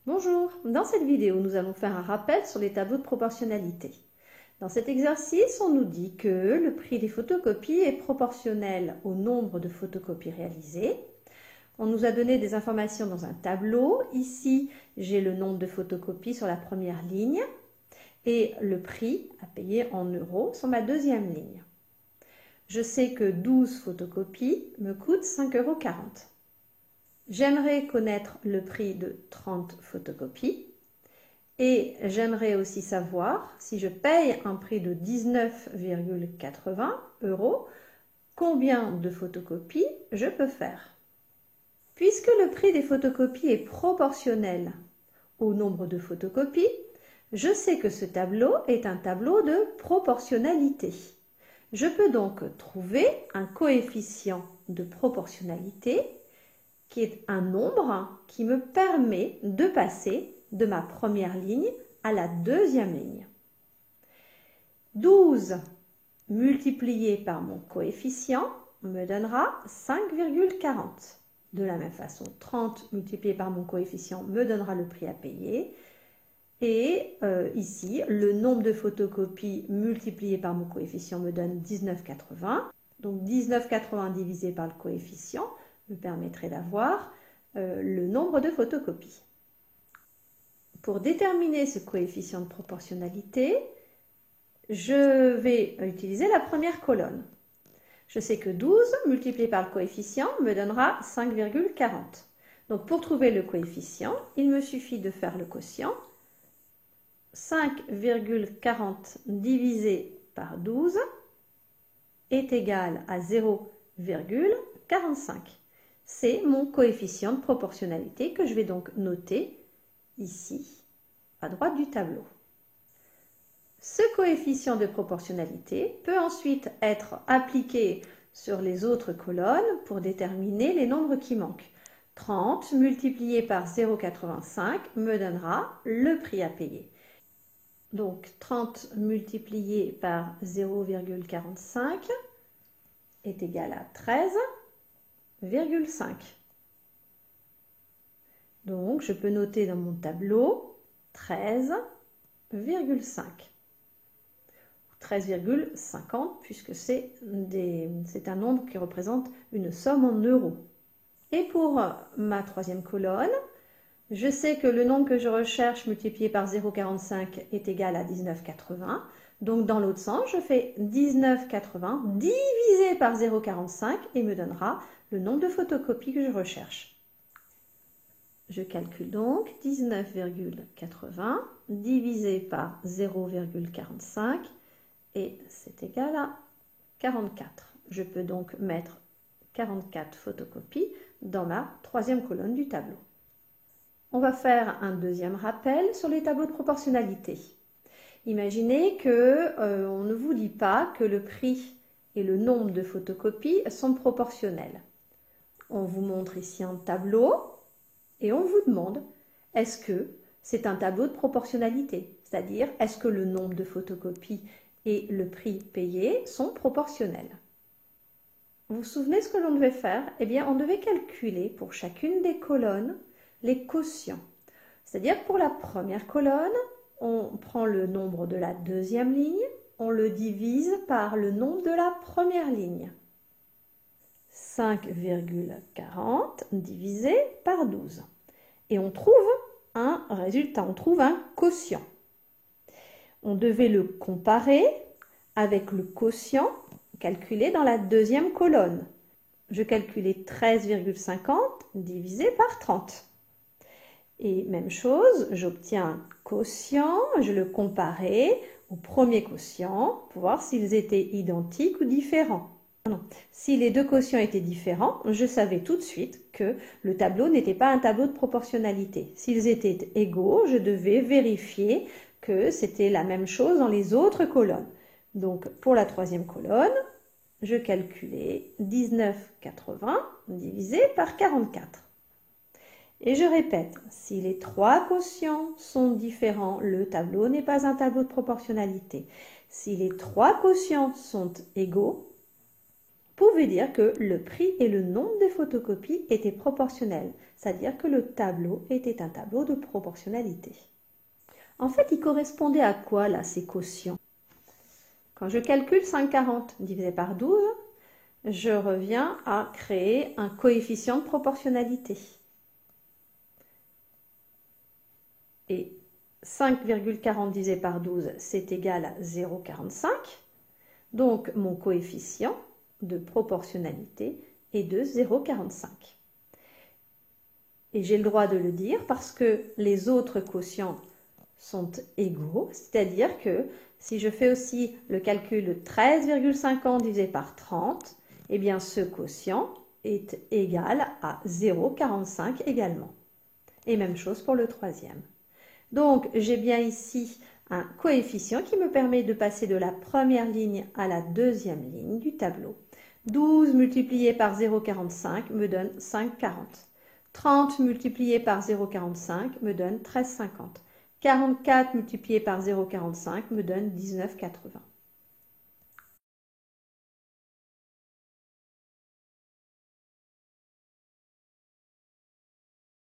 Bonjour, dans cette vidéo, nous allons faire un rappel sur les tableaux de proportionnalité. Dans cet exercice, on nous dit que le prix des photocopies est proportionnel au nombre de photocopies réalisées. On nous a donné des informations dans un tableau. Ici, j'ai le nombre de photocopies sur la première ligne et le prix à payer en euros sur ma deuxième ligne. Je sais que 12 photocopies me coûtent 5,40 €. J'aimerais connaître le prix de 30 photocopies et j'aimerais aussi savoir si je paye un prix de 19,80 €, combien de photocopies je peux faire. Puisque le prix des photocopies est proportionnel au nombre de photocopies, je sais que ce tableau est un tableau de proportionnalité. Je peux donc trouver un coefficient de proportionnalité qui est un nombre qui me permet de passer de ma première ligne à la deuxième ligne. 12 multiplié par mon coefficient me donnera 5,40. De la même façon, 30 multiplié par mon coefficient me donnera le prix à payer. Et ici, le nombre de photocopies multiplié par mon coefficient me donne 19,80. Donc 19,80 divisé par le coefficient me permettrait d'avoir le nombre de photocopies. Pour déterminer ce coefficient de proportionnalité, je vais utiliser la première colonne. Je sais que 12 multiplié par le coefficient me donnera 5,40. Donc pour trouver le coefficient, il me suffit de faire le quotient. 5,40 divisé par 12 est égal à 0,45. C'est mon coefficient de proportionnalité que je vais donc noter ici, à droite du tableau. Ce coefficient de proportionnalité peut ensuite être appliqué sur les autres colonnes pour déterminer les nombres qui manquent. 30 multiplié par 0,85 me donnera le prix à payer. Donc 30 multiplié par 0,45 est égal à 13,5. Donc je peux noter dans mon tableau 13,5. 13,50 puisque c'est un nombre qui représente une somme en euros. Et pour ma troisième colonne, je sais que le nombre que je recherche multiplié par 0,45 est égal à 19,80. Donc dans l'autre sens, je fais 19,80 divisé par 0,45 et me donnera le nombre de photocopies que je recherche. Je calcule donc 19,80 divisé par 0,45 et c'est égal à 44. Je peux donc mettre 44 photocopies dans ma troisième colonne du tableau. On va faire un deuxième rappel sur les tableaux de proportionnalité. Imaginez qu'on ne vous dit pas que le prix et le nombre de photocopies sont proportionnels. On vous montre ici un tableau et on vous demande est-ce que c'est un tableau de proportionnalité? C'est-à-dire est-ce que le nombre de photocopies et le prix payé sont proportionnels? Vous vous souvenez ce que l'on devait faire? Eh bien, on devait calculer pour chacune des colonnes les quotients. C'est-à-dire pour la première colonne, on prend le nombre de la deuxième ligne, on le divise par le nombre de la première ligne. 5,40 divisé par 12. Et on trouve un résultat, on trouve un quotient. On devait le comparer avec le quotient calculé dans la deuxième colonne. Je calculais 13,50 divisé par 30. Et même chose, j'obtiens un quotient, je le comparais au premier quotient pour voir s'ils étaient identiques ou différents. Non. Si les deux quotients étaient différents, je savais tout de suite que le tableau n'était pas un tableau de proportionnalité. S'ils étaient égaux, je devais vérifier que c'était la même chose dans les autres colonnes. Donc pour la troisième colonne, je calculais 19,80 divisé par 44. Et je répète, si les trois quotients sont différents, le tableau n'est pas un tableau de proportionnalité. Si les trois quotients sont égaux, pouvait dire que le prix et le nombre de photocopies étaient proportionnels, c'est-à-dire que le tableau était un tableau de proportionnalité. En fait, il correspondait à quoi là, ces quotients? Quand je calcule 5,40 divisé par 12, je reviens à créer un coefficient de proportionnalité. Et 5,40 divisé par 12, c'est égal à 0,45. Donc, mon coefficient de proportionnalité est de 0,45. Et j'ai le droit de le dire parce que les autres quotients sont égaux, c'est-à-dire que si je fais aussi le calcul de 13,50 divisé par 30, eh bien ce quotient est égal à 0,45 également. Et même chose pour le troisième. Donc j'ai bien ici un coefficient qui me permet de passer de la première ligne à la deuxième ligne du tableau. 12 multiplié par 0,45 me donne 5,40. 30 multiplié par 0,45 me donne 13,50. 44 multiplié par 0,45 me donne 19,80.